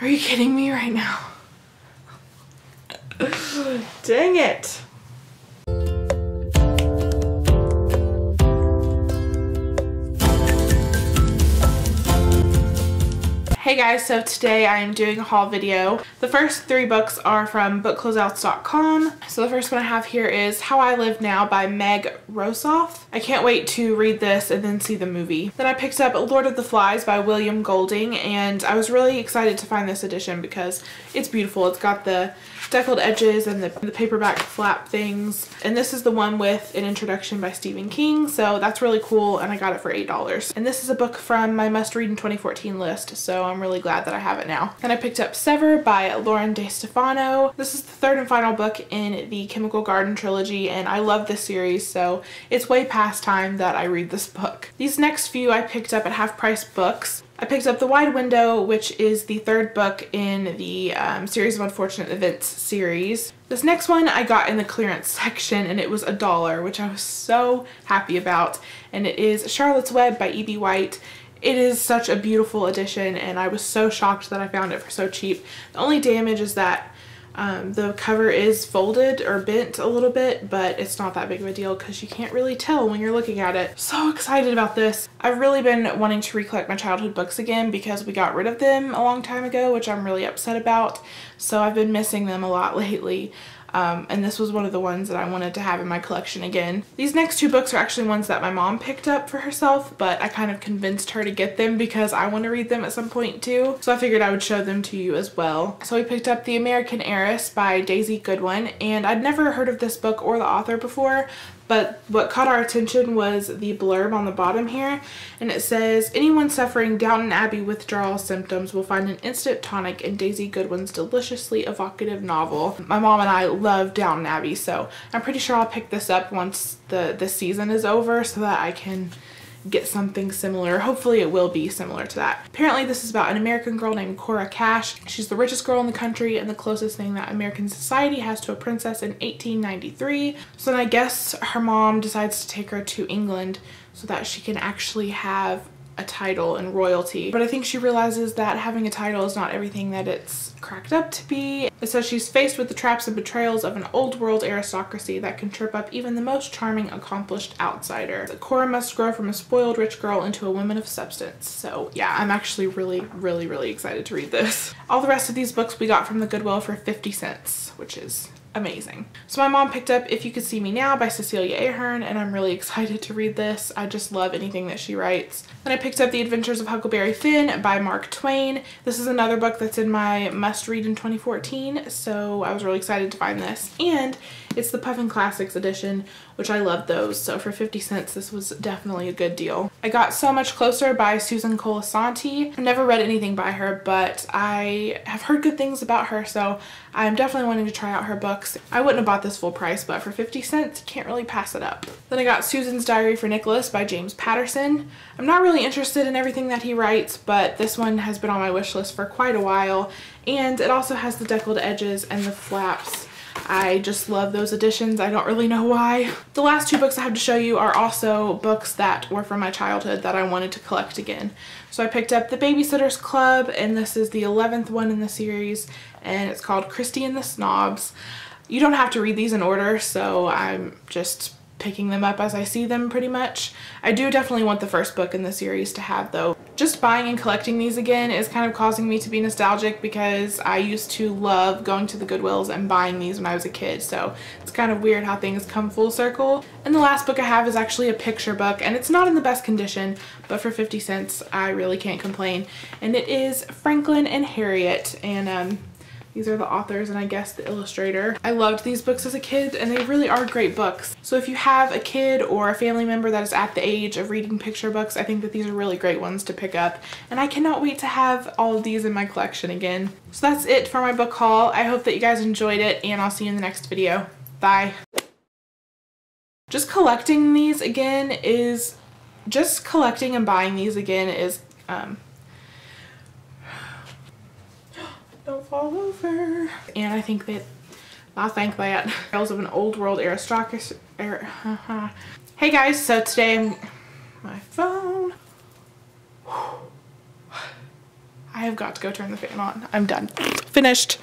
Are you kidding me right now? Dang it. Hey guys, so today I am doing a haul video. The first 3 books are from bookcloseouts.com. So the first one I have here is How I Live Now by Meg Rosoff. I can't wait to read this and then see the movie. Then I picked up Lord of the Flies by William Golding, and I was really excited to find this edition because it's beautiful. It's got the deckled edges and the paperback flap things, and this is the one with an introduction by Stephen King, so that's really cool, and I got it for $8. And this is a book from my must read in 2014 list, so I'm really glad that I have it now. Then I picked up Sever by Lauren De Stefano. This is the 3rd and final book in the Chemical Garden trilogy, and I love this series, so it's way past time that I read this book. These next few I picked up at Half Price Books. I picked up The Wide Window, which is the 3rd book in the Series of Unfortunate Events series. This next one I got in the clearance section, and it was $1, which I was so happy about. And it is Charlotte's Web by E.B. White. It is such a beautiful edition, and I was so shocked that I found it for so cheap. The only damage is that the cover is folded or bent a little bit, but it's not that big of a deal because you can't really tell when you're looking at it. So excited about this. I've really been wanting to recollect my childhood books again because we got rid of them a long time ago, which I'm really upset about. So I've been missing them a lot lately. And this was one of the ones that I wanted to have in my collection again. These next 2 books are actually ones that my mom picked up for herself, but I kind of convinced her to get them because I want to read them at some point too. So I figured I would show them to you as well. So we picked up The American Heiress by Daisy Goodwin, and I'd never heard of this book or the author before, but what caught our attention was the blurb on the bottom here, and it says, anyone suffering Downton Abbey withdrawal symptoms will find an instant tonic in Daisy Goodwin's deliciously evocative novel. My mom and I love Downton Abbey, so I'm pretty sure I'll pick this up once the season is over so that I can get something similar. Hopefully it will be similar to that. Apparently this is about an American girl named Cora Cash. She's the richest girl in the country and the closest thing that American society has to a princess in 1893. So then I guess her mom decides to take her to England so that she can actually have a title and royalty. But I think she realizes that having a title is not everything that it's cracked up to be. It says she's faced with the traps and betrayals of an old world aristocracy that can trip up even the most charming, accomplished outsider. Cora must grow from a spoiled rich girl into a woman of substance. So yeah, I'm actually really excited to read this. All the rest of these books we got from the Goodwill for 50 cents, which is amazing. So my mom picked up If You Could See Me Now by Cecilia Ahern, and I'm really excited to read this. I just love anything that she writes. Then I picked up The Adventures of Huckleberry Finn by Mark Twain. This is another book that's in my must read in 2014, so I was really excited to find this. And it's the Puffin Classics edition, which I love those, so for 50 cents this was definitely a good deal. I got So Much Closer by Susan Colasanti. I've never read anything by her, but I have heard good things about her, so I'm definitely wanting to try out her books. I wouldn't have bought this full price, but for 50 cents, can't really pass it up. Then I got Susan's Diary for Nicholas by James Patterson. I'm not really interested in everything that he writes, but this one has been on my wish list for quite a while, and it also has the deckled edges and the flaps. I just love those editions. I don't really know why. The last 2 books I have to show you are also books that were from my childhood that I wanted to collect again. So I picked up The Babysitter's Club, and this is the 11th one in the series, and it's called Christy and the Snobs. You don't have to read these in order, so I'm just picking them up as I see them pretty much. I do definitely want the first book in the series to have though. Just buying and collecting these again is kind of causing me to be nostalgic because I used to love going to the Goodwills and buying these when I was a kid, so it's kind of weird how things come full circle. And the last book I have is actually a picture book, and it's not in the best condition, but for 50 cents I really can't complain. And it is Franklin and Harriet, and these are the authors and I guess the illustrator. I loved these books as a kid, and they really are great books. So if you have a kid or a family member that is at the age of reading picture books, I think that these are really great ones to pick up. And I cannot wait to have all of these in my collection again. So that's it for my book haul. I hope that you guys enjoyed it, and I'll see you in the next video. Bye. Just collecting these again is, just collecting and buying these again is, don't fall over. And I think that, I'll thank that. Tales of an Old World Aristocracy. Hey guys, so today my phone. I have got to go turn the fan on. I'm done. Finished.